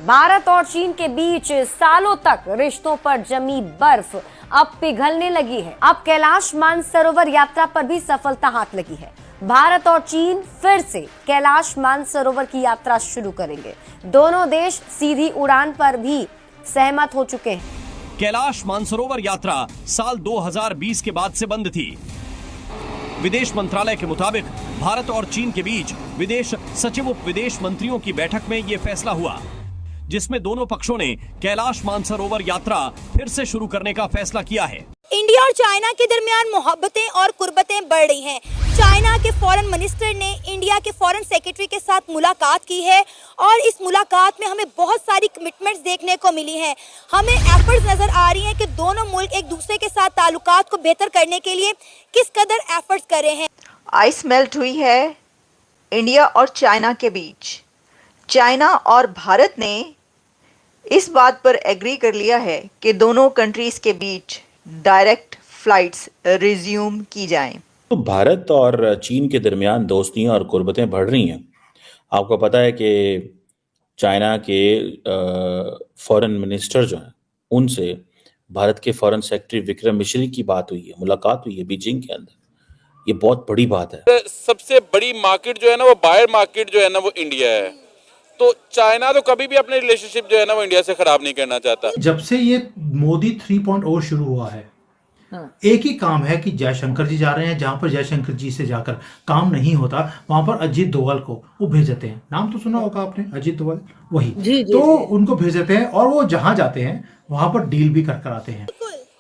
भारत और चीन के बीच सालों तक रिश्तों पर जमी बर्फ अब पिघलने लगी है। अब कैलाश मानसरोवर यात्रा पर भी सफलता हाथ लगी है। भारत और चीन फिर से कैलाश मानसरोवर की यात्रा शुरू करेंगे। दोनों देश सीधी उड़ान पर भी सहमत हो चुके हैं। कैलाश मानसरोवर यात्रा साल 2020 के बाद से बंद थी। विदेश मंत्रालय के मुताबिक भारत और चीन के बीच विदेश सचिव उप विदेश मंत्रियों की बैठक में यह फैसला हुआ, जिसमें दोनों पक्षों ने कैलाश मानसरोवर यात्रा फिर से शुरू करने का फैसला किया है। इंडिया और चाइना के दरमियान मोहब्बतें और कुर्बतें बढ़ रही हैं। चाइना के फॉरेन मिनिस्टर ने इंडिया के फॉरेन सेक्रेटरी के साथ मुलाकात की है और इस मुलाकात में हमें बहुत सारी कमिटमेंट्स देखने को मिली हैं। हमें एफर्ट्स नजर आ रही हैं कि दोनों मुल्क एक दूसरे के साथ ताल्लुकात को बेहतर करने के लिए किस कदर एफर्ट्स कर रहे हैं। आइस मेल्ट हुई है इंडिया और चाइना के बीच। चाइना और भारत ने इस बात पर एग्री कर लिया है कि दोनों कंट्रीज के बीच डायरेक्ट फ्लाइट्स रिज्यूम की जाएं। तो भारत और चीन के दरमियान दोस्तियां और कुर्बतें बढ़ रही हैं। आपको पता है कि चाइना के फॉरेन मिनिस्टर जो हैं उनसे भारत के फॉरेन सेक्रेटरी विक्रम मिश्री की बात हुई है, मुलाकात हुई है बीजिंग के अंदर। ये बहुत बड़ी बात है। सबसे बड़ी मार्केट जो है ना वो बायर मार्केट जो है ना वो इंडिया है। तो चाइना तो कभी भी अपने रिलेशनशिप जो है ना वो इंडिया से खराब नहीं करना चाहता। जब से ये मोदी 3.0 शुरू हुआ है, एक ही काम है कि जयशंकर जी जा रहे हैं। जहां पर जयशंकर जी से जाकर काम नहीं होता वहां पर अजीत डोभाल को वो भेजते हैं। नाम तो सुना होगा आपने, अजीत डोभाल, वही तो उनको भेजते हैं और वो जहां जाते हैं वहां पर डील भी कर आते हैं।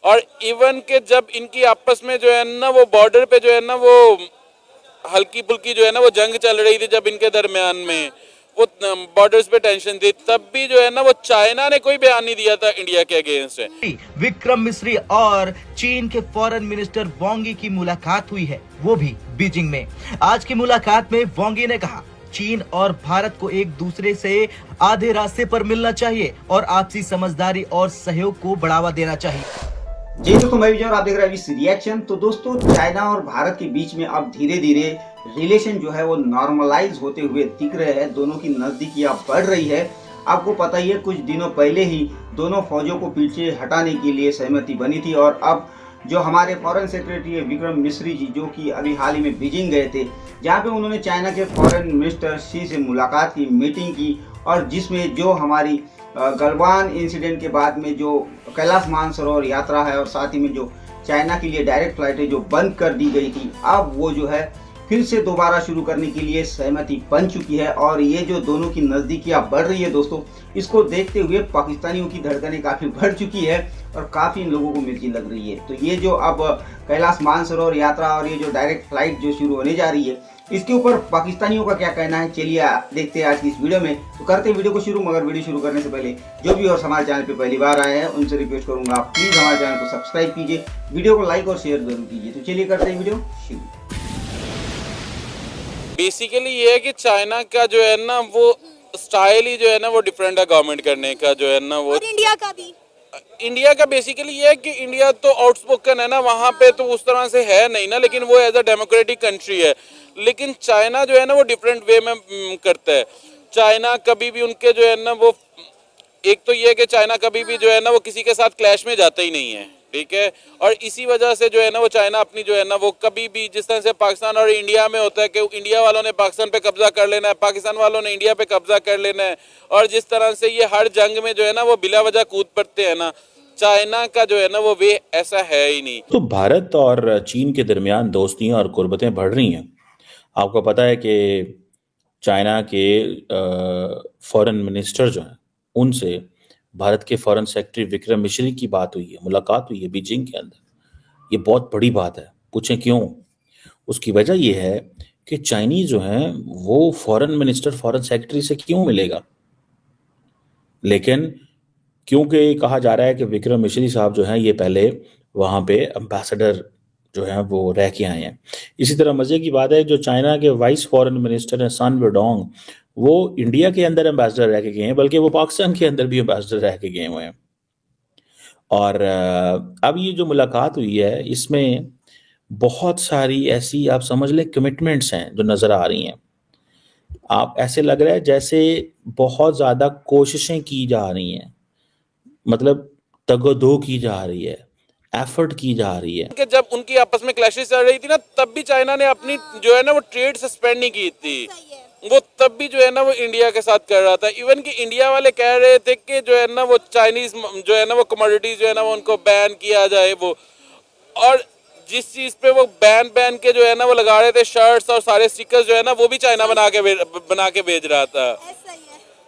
और इवन के जब इनकी आपस में जो है ना वो बॉर्डर पे जो है ना वो हल्की फुल्की जो है ना वो जंग चल रही थी, जब इनके दरमियान में वो बॉर्डर्स पे टेंशन थी, तब भी जो है ना वो चाइना ने कोई बयान नहीं दिया था इंडिया के अगेंस्ट है। विक्रम मिश्री और चीन के फॉरेन मिनिस्टर वांगी की मुलाकात हुई है, वो भी बीजिंग में। आज की मुलाकात में वांगी ने कहा चीन और भारत को एक दूसरे से आधे रास्ते पर मिलना चाहिए और आपसी समझदारी और सहयोग को बढ़ावा देना चाहिए। जी दोस्तों, मैं विजय और आप देख रहे हैं इस रिएक्शन। तो दोस्तों, चाइना और भारत के बीच में अब धीरे धीरे रिलेशन जो है वो नॉर्मलाइज होते हुए दिख रहे हैं। दोनों की नजदीकियां बढ़ रही है। आपको पता ही है, कुछ दिनों पहले ही दोनों फौजों को पीछे हटाने के लिए सहमति बनी थी और अब जो हमारे फॉरेन सेक्रेटरी है विक्रम मिश्री जी, जो कि अभी हाल ही में बीजिंग गए थे, जहाँ पे उन्होंने चाइना के फॉरेन मिनिस्टर शी से मुलाकात की, मीटिंग की, और जिसमें जो हमारी गलवान इंसिडेंट के बाद में जो कैलाश मानसरोवर यात्रा है और साथ ही में जो चाइना के लिए डायरेक्ट फ्लाइटें जो बंद कर दी गई थी, अब वो जो है फिर से दोबारा शुरू करने के लिए सहमति बन चुकी है। और ये जो दोनों की नज़दीकियां बढ़ रही है दोस्तों, इसको देखते हुए पाकिस्तानियों की धड़कनें काफ़ी बढ़ चुकी है और काफ़ी इन लोगों को मिर्ची लग रही है। तो ये जो अब कैलाश मानसरोवर यात्रा और ये जो डायरेक्ट फ्लाइट जो शुरू होने जा रही है, इसके ऊपर पाकिस्तानियों का क्या कहना है, चलिए देखते हैं आज की इस वीडियो में। तो करते हैं वीडियो को शुरू, मगर वीडियो शुरू करने से पहले जो भी और हमारे चैनल पे पहली बार आए हैं उनसे रिक्वेस्ट करूंगा, प्लीज हमारे चैनल को सब्सक्राइब कीजिए, वीडियो को लाइक और शेयर जरूर कीजिए। तो चलिए करते हैं वीडियो शुरू। बेसिकली ये है कि चाइना का जो है ना वो स्टाइल ही जो है ना वो डिफरेंट है गवर्नमेंट करने का जो है ना वो। और इंडिया का भी, इंडिया का बेसिकली ये है कि इंडिया तो आउटस्पोकन है ना, वहाँ पे तो उस तरह से है नहीं ना, लेकिन वो एज अ डेमोक्रेटिक कंट्री है। लेकिन चाइना जो है ना वो डिफरेंट वे में करता है। चाइना कभी भी उनके जो है ना वो, एक तो ये है कि चाइना कभी भी जो है ना वो किसी के साथ क्लैश में जाता ही नहीं है, ठीक है। और इसी वजह से जो है ना वो चाइना अपनी जो है ना वो कभी भी, जिस तरह से पाकिस्तान और इंडिया में होता है कि इंडिया वालों ने पाकिस्तान पे कब्जा कर लेना है, पाकिस्तान वालों ने इंडिया पे कब्जा कर लेना है, और जिस तरह से ये हर जंग में जो है ना वो बिला वजह कूद पड़ते हैं ना, चाइना का जो है ना वो वे ऐसा है ही नहीं। तो भारत और चीन के दरमियान दोस्तियां और कुर्बतें बढ़ रही हैं। आपको पता है कि चाइना के फॉरेन मिनिस्टर जो हैं उनसे भारत के फॉरेन सेक्रेटरी विक्रम मिश्री की बात हुई है, मुलाकात हुई है बीजिंग के अंदर। ये बहुत बड़ी बात है। पूछें क्यों? उसकी वजह यह है कि चाइनीज जो हैं वो फॉरेन मिनिस्टर, फॉरेन सेक्रेटरी से क्यों मिलेगा, लेकिन क्योंकि कहा जा रहा है कि विक्रम मिश्री साहब जो हैं ये पहले वहाँ पे एम्बेसडर जो हैं वो रह के आए हैं। इसी तरह मज़े की बात है, जो चाइना के वाइस फॉरेन मिनिस्टर हैं सन वेडोंग, वो इंडिया के अंदर एम्बेसडर रह के गए हैं, बल्कि वो पाकिस्तान के अंदर भी एम्बेसडर रह के गए हुए हैं। और अब ये जो मुलाकात हुई है इसमें बहुत सारी ऐसी आप समझ लें कमिटमेंट्स हैं जो नज़र आ रही हैं। आप ऐसे लग रहा है जैसे बहुत ज्यादा कोशिशें की जा रही हैं, मतलब तगोदो की जा रही है, एफर्ट की जा रही है। कि जब उनकी आपस में क्लैशेस चल रही थी ना, तब भी चाइना ने अपनी जो है ना वो ट्रेड सस्पेंड नहीं की थी। वो तब भी जो है ना वो इंडिया के साथ कर रहा था। इवन कि इंडिया वाले कह रहे थे कि जो है ना वो चाइनीज जो है ना वो कमोडिटीज जो है ना वो उनको बैन किया जाए वो, और जिस चीज पे वो बैन के जो है ना वो लगा रहे थे शर्ट्स और सारे स्टिकर्स जो है ना वो भी चाइना बना के भेज रहा था।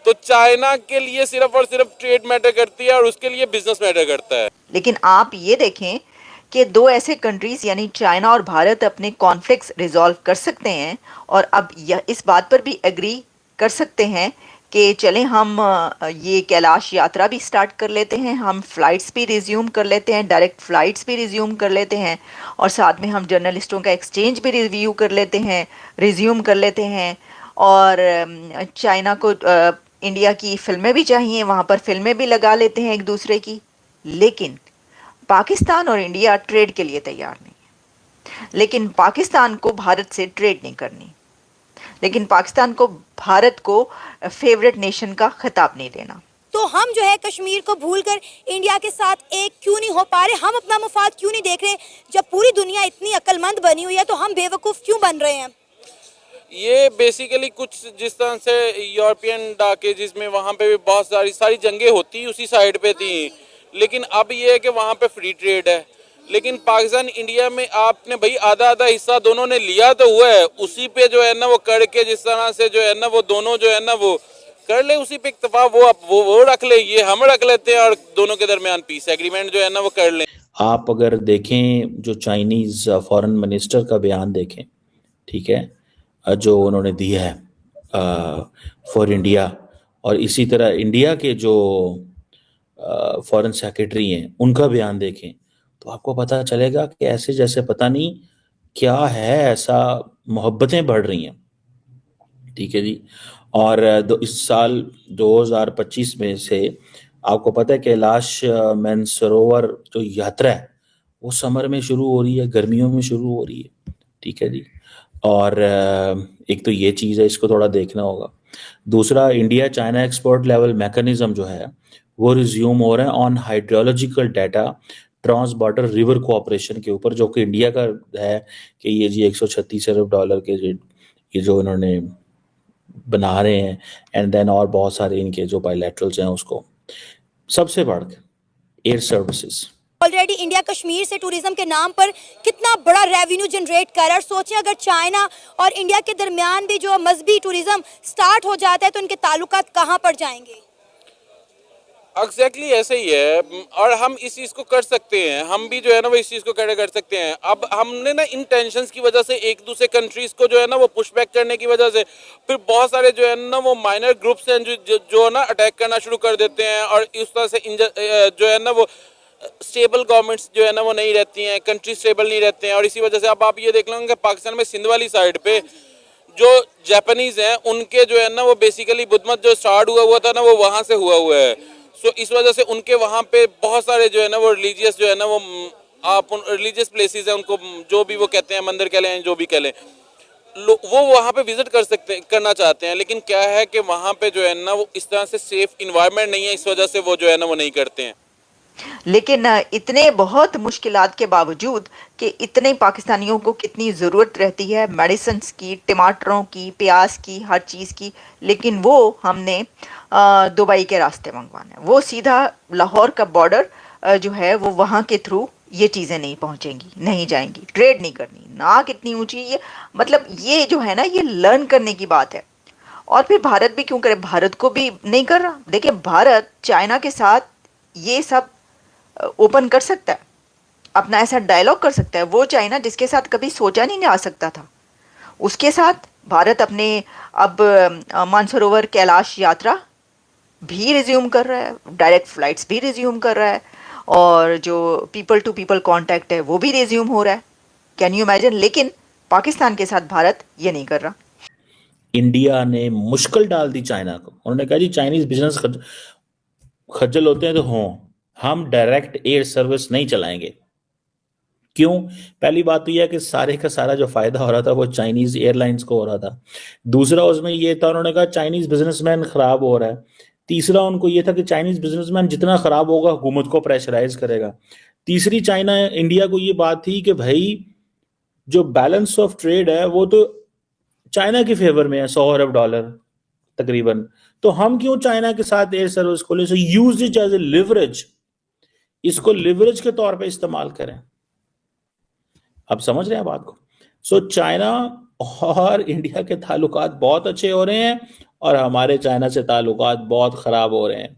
तो चाइना के लिए सिर्फ और सिर्फ ट्रेड मैटर करती है और उसके लिए बिजनेस मैटर करता है। लेकिन आप ये देखें कि दो ऐसे कंट्रीज यानी चाइना और भारत अपने कॉन्फ्लिक्ट्स रिजॉल्व कर सकते हैं और अब इस बात पर भी एग्री कर सकते हैं कि चलें हम ये कैलाश यात्रा भी स्टार्ट कर लेते हैं, हम फ्लाइट्स भी रिज्यूम कर लेते हैं, डायरेक्ट फ्लाइट्स भी रिज्यूम कर लेते हैं और साथ में हम जर्नलिस्टों का एक्सचेंज भी रिज्यूम कर लेते हैं और चाइना को इंडिया की फिल्में भी चाहिए, वहाँ पर फिल्में भी लगा लेते हैं एक दूसरे की। लेकिन पाकिस्तान और इंडिया ट्रेड के लिए तैयार नहीं है। लेकिन पाकिस्तान को भारत से ट्रेड नहीं करनी, लेकिन पाकिस्तान को भारत को फेवरेट नेशन का खिताब नहीं देना। तो हम जो है कश्मीर को भूलकर इंडिया के साथ एक क्यों नहीं हो पा रहे? हम अपना मुफाद क्यों नहीं देख रहे? जब पूरी दुनिया इतनी अक्लमंद बनी हुई है तो हम बेवकूफ़ क्यों बन रहे हैं? ये बेसिकली कुछ जिस तरह से यूरोपियन डाके जिसमें वहाँ पे भी बहुत सारी जंगें होती उसी साइड पे थी, लेकिन अब ये है कि वहाँ पे फ्री ट्रेड है। लेकिन पाकिस्तान इंडिया में आपने भाई आधा आधा हिस्सा दोनों ने लिया तो हुआ है, उसी पे जो है ना वो करके जिस तरह से जो है ना वो दोनों जो है ना वो कर ले, उसी पे इत्तेफा वो रख ले, ये हम रख लेते हैं और दोनों के दरमियान पीस एग्रीमेंट जो है ना वो कर लें। आप अगर देखें जो चाइनीज फॉरेन मिनिस्टर का बयान देखें, ठीक है, जो उन्होंने दिया है फॉर इंडिया, और इसी तरह इंडिया के जो फॉरेन सेक्रेटरी हैं उनका बयान देखें तो आपको पता चलेगा कि ऐसे जैसे पता नहीं क्या है, ऐसा मोहब्बतें बढ़ रही हैं, ठीक है जी। और इस साल 2025 में से आपको पता है कैलाश मानसरोवर जो यात्रा है वो समर में शुरू हो रही है, गर्मियों में शुरू हो रही है, ठीक है जी। और एक तो ये चीज़ है, इसको थोड़ा देखना होगा। दूसरा, India China expert level mechanism जो है वो रिज्यूम हो रहा है on hydrological data trans border river cooperation के ऊपर, जो कि इंडिया का है कि ये जी 136 अरब डॉलर के ये जो इन्होंने बना रहे हैं, एंड देन और बहुत सारे इनके जो बायलैटरल्स हैं उसको, सबसे बढ़कर air services. Already India Kashmir से टूरिज्म के नाम पर कितना बड़ा रेवेन्यू जनरेट कर रहा है और सोचें अगर चाइना और इंडिया के दरमियान भी जो मजहबी टूरिज्म स्टार्ट हो जाता है तो उनके ताल्लुकात कहाँ पर जाएंगे? एग्जैक्टली ऐसे ही है, और हम इस चीज़ को कर सकते हैं, हम भी जो है ना वो इस चीज़ को कर सकते हैं। अब हमने ना इन टेंशंस की वजह से एक दूसरे कंट्रीज़ को जो है ना वो पुश बैक करने की वजह से फिर बहुत सारे जो है ना वो माइनर ग्रुप्स हैं जो ना अटैक करना शुरू कर देते हैं, और इस तरह से जो है ना वो स्टेबल गवर्नमेंट्स जो है ना वो नहीं रहती हैं, कंट्री स्टेबल नहीं रहते हैं। और इसी वजह से अब आप ये देख लेंगे पाकिस्तान में सिंध वाली साइड पे जो जापानीज़ हैं उनके जो है ना वो बेसिकली बुद्ध मत जो स्टार्ट हुआ था ना वो वहाँ से हुआ है। सो इस वजह से उनके वहाँ पे बहुत सारे जो है ना वो रिलीजियस जो है ना वो आप रिलीजियस प्लेसेस हैं, उनको जो भी वो कहते हैं मंदिर कह लें जो भी कह लें, वो वहाँ पे विजिट करना चाहते हैं। लेकिन क्या है कि वहाँ पे जो है ना वो इस तरह से सेफ इन्वायरमेंट नहीं है, इस वजह से वो जो है ना वो नहीं करते हैं। लेकिन इतने बहुत मुश्किलात के बावजूद कि इतने पाकिस्तानियों को कितनी ज़रूरत रहती है मेडिसिन्स की, टमाटरों की, प्याज की, हर चीज़ की, लेकिन वो हमने दुबई के रास्ते मंगवाना है। वो सीधा लाहौर का बॉर्डर जो है वो वहाँ के थ्रू ये चीज़ें नहीं पहुँचेंगी, नहीं जाएंगी, ट्रेड नहीं करनी, नाक इतनी ऊंची, ये मतलब ये जो है ना ये लर्न करने की बात है। और फिर भारत भी क्यों करे, भारत को भी नहीं कर रहा। देखिए भारत चाइना के साथ ये सब ओपन कर सकता है, अपना ऐसा डायलॉग कर सकता है। वो चाइना जिसके साथ कभी सोचा नहीं आ सकता था, उसके साथ भारत अपने अब मानसरोवर कैलाश यात्रा भी रिज्यूम कर रहा है, डायरेक्ट फ्लाइट्स भी रिज्यूम कर रहा है, और जो पीपल टू पीपल कांटेक्ट है वो भी रिज्यूम हो रहा है। Can you imagine? लेकिन पाकिस्तान के साथ भारत ये नहीं कर रहा। इंडिया ने मुश्किल डाल दी चाइना को। उन्होंने कहा जी चाइनीज बिजनेस खज्जल होते हैं तो हों, हम डायरेक्ट एयर सर्विस नहीं चलाएंगे, क्यों? पहली बात तो यह है कि सारे का सारा जो फायदा हो रहा था वो चाइनीज एयरलाइंस को हो रहा था। दूसरा उसमें ये था, उन्होंने कहा चाइनीज बिजनेसमैन खराब हो रहा है। तीसरा उनको ये था कि चाइनीज बिजनेसमैन जितना खराब होगा हुकूमत को प्रेशराइज करेगा। तीसरी चाइना इंडिया को ये बात थी कि भाई जो बैलेंस ऑफ ट्रेड है वो तो चाइना के फेवर में है, $100 अरब तकरीबन, तो हम क्यों चाइना के साथ एयर सर्विस खोले? So use it as a leverage, इसको लिवरेज के तौर पे इस्तेमाल करें। आप समझ रहे हैं बात को? सो चाइना और इंडिया के ताल्लुकात बहुत अच्छे हो रहे हैं और हमारे चाइना से ताल्लुकात बहुत खराब हो रहे हैं।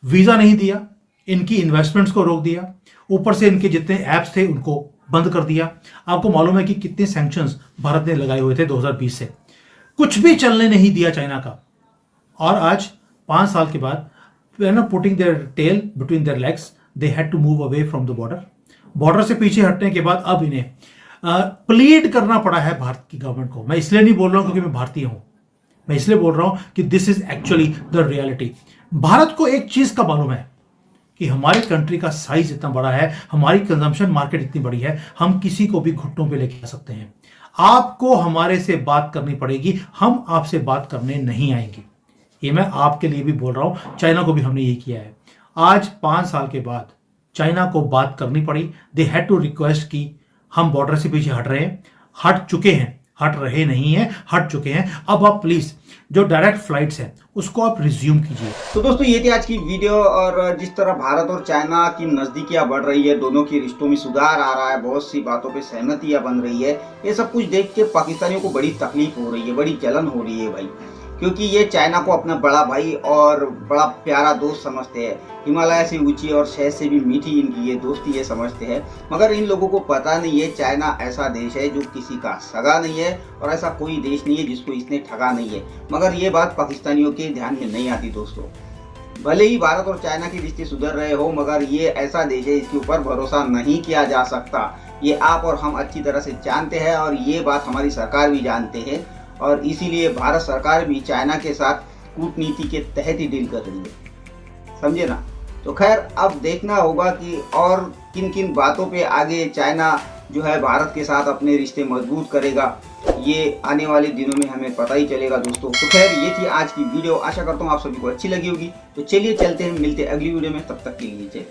वीजा नहीं दिया, इनकी इन्वेस्टमेंट्स को रोक दिया, ऊपर से इनके जितने ऐप्स थे उनको बंद कर दिया। आपको मालूम है कि कितने सैंक्शंस भारत ने लगाए हुए थे 2020 से, कुछ भी चलने नहीं दिया चाइना का। और आज 5 साल के बाद putting their tail between their legs, they had to move away from the border से पीछे हटने के बाद अब इन्हें प्लीड करना पड़ा है भारत की गवर्नमेंट को। मैं इसलिए नहीं बोल रहा हूं क्योंकि मैं भारतीय हूं, मैं इसलिए बोल रहा हूं कि this is actually the reality. Bharat को एक चीज का मालूम है कि हमारी कंट्री का साइज इतना बड़ा है, हमारी कंजम्पशन मार्केट इतनी बड़ी है, हम किसी को भी घुटनों पे लेके आ सकते हैं। आपको हमारे से बात करनी पड़ेगी, हम आपसे बात करने नहीं आएंगे। ये मैं आपके लिए भी बोल रहा हूं, चाइना को भी हमने यही किया है। आज 5 साल के बाद चाइना को बात करनी पड़ी। दे हैड टू रिक्वेस्ट कि हम बॉर्डर से पीछे हट रहे हैं, हट चुके हैं, हट रहे नहीं हैं, हट चुके हैं। अब आप प्लीज जो डायरेक्ट फ्लाइट्स हैं उसको आप रिज्यूम कीजिए। तो दोस्तों ये थी आज की वीडियो, और जिस तरह भारत और चाइना की नजदीकियां बढ़ रही है, दोनों के रिश्तों में सुधार आ रहा है, बहुत सी बातों पे सहमतियां बन रही है, ये सब कुछ देख के पाकिस्तानियों को बड़ी तकलीफ हो रही है, बड़ी जलन हो रही है भाई, क्योंकि ये चाइना को अपना बड़ा भाई और बड़ा प्यारा दोस्त समझते हैं। हिमालय से ऊंची और शहद से भी मीठी इनकी ये दोस्ती ये समझते हैं, मगर इन लोगों को पता नहीं है चाइना ऐसा देश है जो किसी का सगा नहीं है, और ऐसा कोई देश नहीं है जिसको इसने ठगा नहीं है। मगर ये बात पाकिस्तानियों के ध्यान में नहीं आती दोस्तों। भले ही भारत और चाइना के रिश्ते सुधर रहे हो, मगर ये ऐसा देश है इसके ऊपर भरोसा नहीं किया जा सकता। ये आप और हम अच्छी तरह से जानते हैं, और ये बात हमारी सरकार भी जानते हैं, और इसीलिए भारत सरकार भी चाइना के साथ कूटनीति के तहत ही डील कर रही है, समझे ना। तो खैर अब देखना होगा कि और किन किन बातों पे आगे चाइना जो है भारत के साथ अपने रिश्ते मजबूत करेगा, ये आने वाले दिनों में हमें पता ही चलेगा दोस्तों। तो खैर ये थी आज की वीडियो, आशा करता हूँ आप सभी को अच्छी लगी होगी। तो चलिए चलते हैं, मिलते हैं अगली वीडियो में, तब तक के लिए जय।